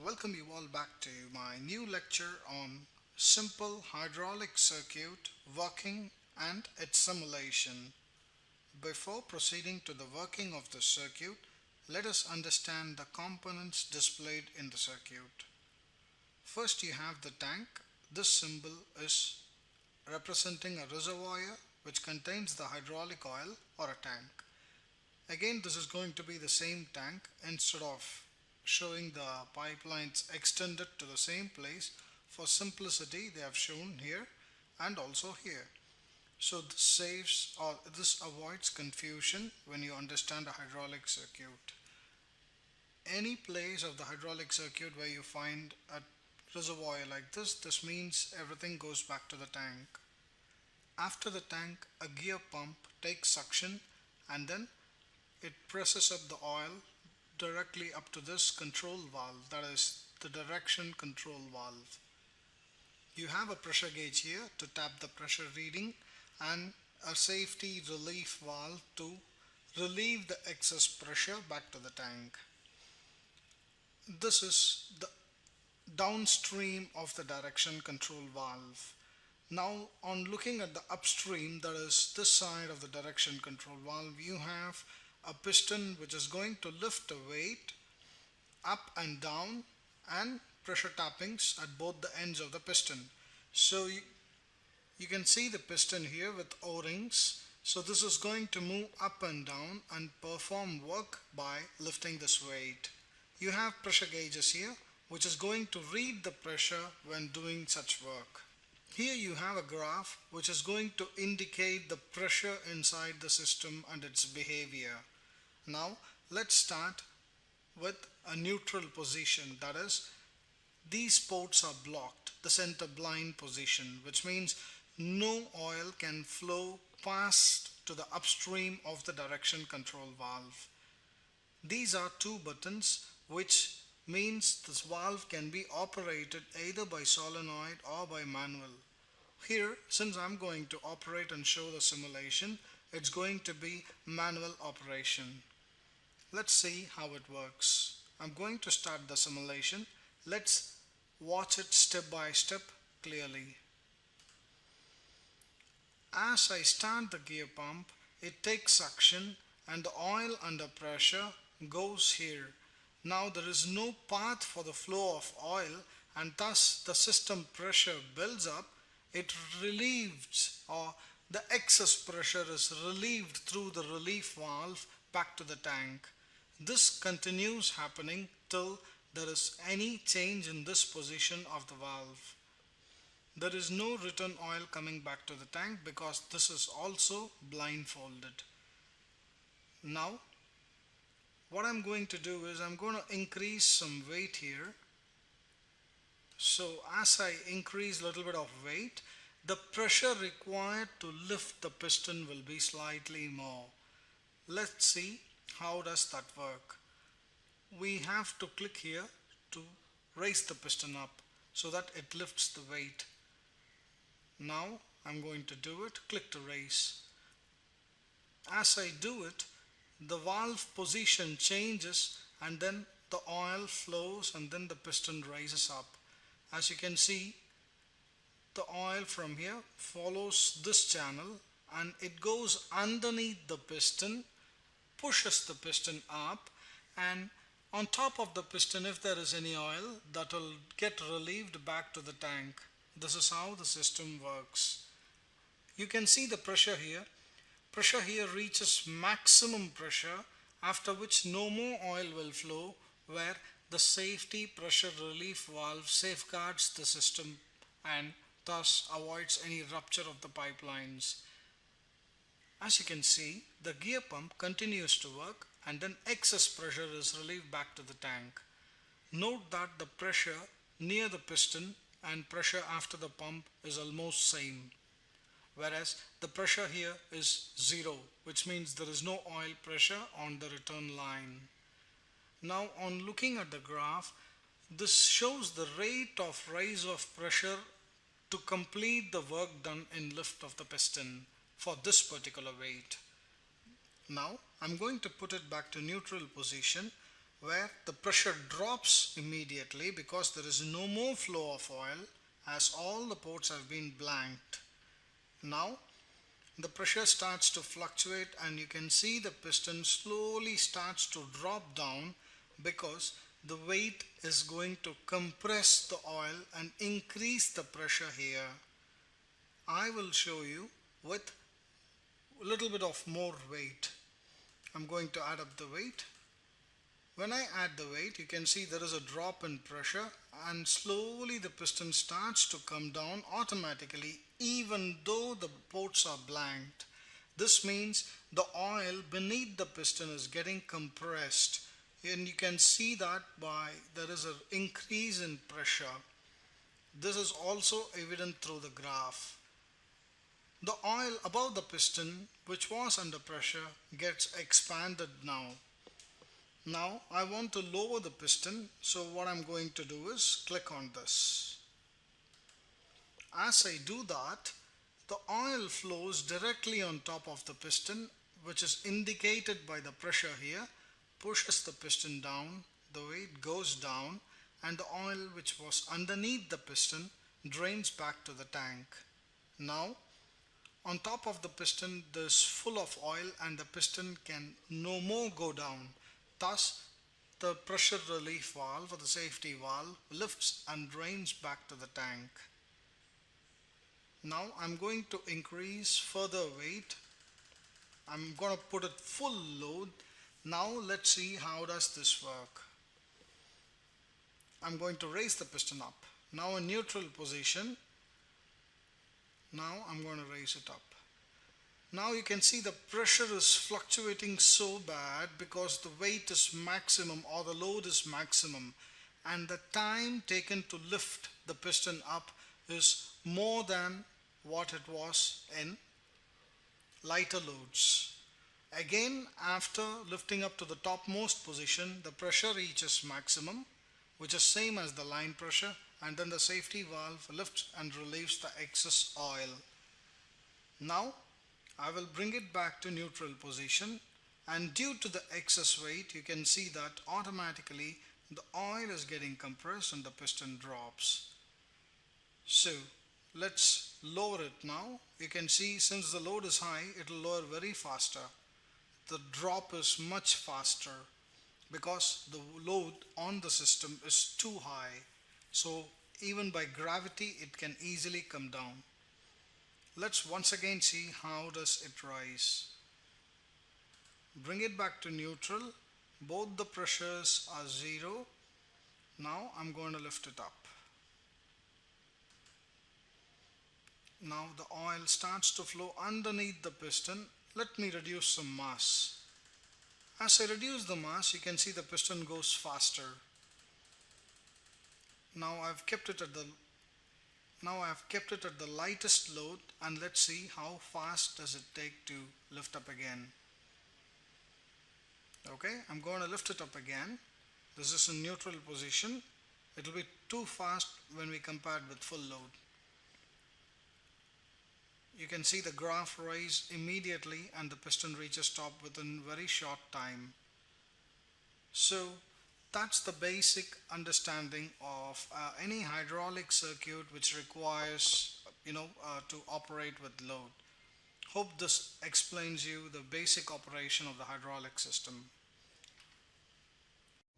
Welcome you all back to my new lecture on simple hydraulic circuit working and its simulation. Before proceeding to the working of the circuit, let us understand the components displayed in the circuit. First you have the tank. This symbol is representing a reservoir which contains the hydraulic oil or a tank. Again, this is going to be the same tank. Instead of showing the pipelines extended to the same place, for simplicity they have shown here and also here. So this saves or this avoids confusion when you understand a hydraulic circuit. Any place of the hydraulic circuit where you find a reservoir like this means everything goes back to the tank. After the tank, a gear pump takes suction and then it presses up the oil directly up to this control valve, that is the direction control valve. You have a pressure gauge here to tap the pressure reading and a safety relief valve to relieve the excess pressure back to the tank. This is the downstream of the direction control valve. Now on looking at the upstream, that is this side of the direction control valve, you have a piston which is going to lift a weight up and down and pressure tappings at both the ends of the piston. So you can see the piston here with O-rings. So this is going to move up and down and perform work by lifting this weight. You have pressure gauges here which is going to read the pressure when doing such work. Here you have a graph which is going to indicate the pressure inside the system and its behavior. Now let's start with a neutral position, that is these ports are blocked, the center blind position, which means no oil can flow past to the upstream of the direction control valve. These are two buttons, which means this valve can be operated either by solenoid or by manual. Here, since I'm going to operate and show the simulation, it's going to be manual operation. Let's see how it works. I'm going to start the simulation. Let's watch it step by step clearly. As I start the gear pump, it takes suction and the oil under pressure goes here. Now there is no path for the flow of oil and thus the system pressure builds up. It relieves, or the excess pressure is relieved through the relief valve back to the tank. This continues happening till there is any change in this position of the valve. There is no return oil coming back to the tank because this is also blindfolded. Now what I'm going to do is I'm going to increase some weight here. So as I increase a little bit of weight, the pressure required to lift the piston will be slightly more. Let's see how does that work. We have to click here to raise the piston up so that it lifts the weight. Now I'm going to do it, click to raise. As I do it, the valve position changes and then the oil flows and then the piston rises up. As you can see, the oil from here follows this channel and it goes underneath the piston, pushes the piston up, and on top of the piston, if there is any oil, that will get relieved back to the tank. This is how the system works. You can see the pressure here. Pressure here reaches maximum pressure, after which no more oil will flow, where the safety pressure relief valve safeguards the system and thus avoids any rupture of the pipelines. As you can see, the gear pump continues to work and then excess pressure is relieved back to the tank. Note that the pressure near the piston and pressure after the pump is almost same, whereas the pressure here is 0, which means there is no oil pressure on the return line. Now on looking at the graph, this shows the rate of rise of pressure to complete the work done in lift of the piston for this particular weight. Now I'm going to put it back to neutral position where the pressure drops immediately because there is no more flow of oil as all the ports have been blanked. Now the pressure starts to fluctuate and you can see the piston slowly starts to drop down because the weight is going to compress the oil and increase the pressure here. I will show you with a little bit of more weight. I'm going to add up the weight. When I add the weight, you can see there is a drop in pressure and slowly the piston starts to come down automatically even though the ports are blanked. This means the oil beneath the piston is getting compressed, and you can see that by there is an increase in pressure. This is also evident through the graph. The oil above the piston, which was under pressure, gets expanded now. Now I want to lower the piston, so what I'm going to do is click on this. As I do that, the oil flows directly on top of the piston, which is indicated by the pressure here, pushes the piston down, the weight goes down, and the oil which was underneath the piston drains back to the tank. Now on top of the piston is full of oil and the piston can no more go down. Thus, the pressure relief valve or the safety valve lifts and drains back to the tank. Now I'm going to increase further weight. I'm going to put it full load. Now let's see how does this work. I'm going to raise the piston up. Now in neutral position. Now I'm going to raise it up. Now you can see the pressure is fluctuating so bad because the weight is maximum or the load is maximum, and the time taken to lift the piston up is more than what it was in lighter loads. Again, after lifting up to the topmost position, the pressure reaches maximum, which is same as the line pressure, and then the safety valve lifts and relieves the excess oil. Now I will bring it back to neutral position, and due to the excess weight you can see that automatically the oil is getting compressed and the piston drops. So let's lower it now. You can see since the load is high, it will lower very faster. The drop is much faster because the load on the system is too high. So even by gravity it can easily come down. Let's once again see how does it rise. Bring it back to neutral. Both the pressures are zero. Now I'm going to lift it up. Now the oil starts to flow underneath the piston. Let me reduce some mass. As I reduce the mass, you can see the piston goes faster. Now I've kept it at the lightest load, and let's see how fast does it take to lift up again. Okay, I'm going to lift it up again. This is in neutral position. It will be too fast when we compare it with full load. You can see the graph rise immediately and the piston reaches top within very short time. So that's the basic understanding of any hydraulic circuit which requires to operate with load. Hope this explains you the basic operation of the hydraulic system.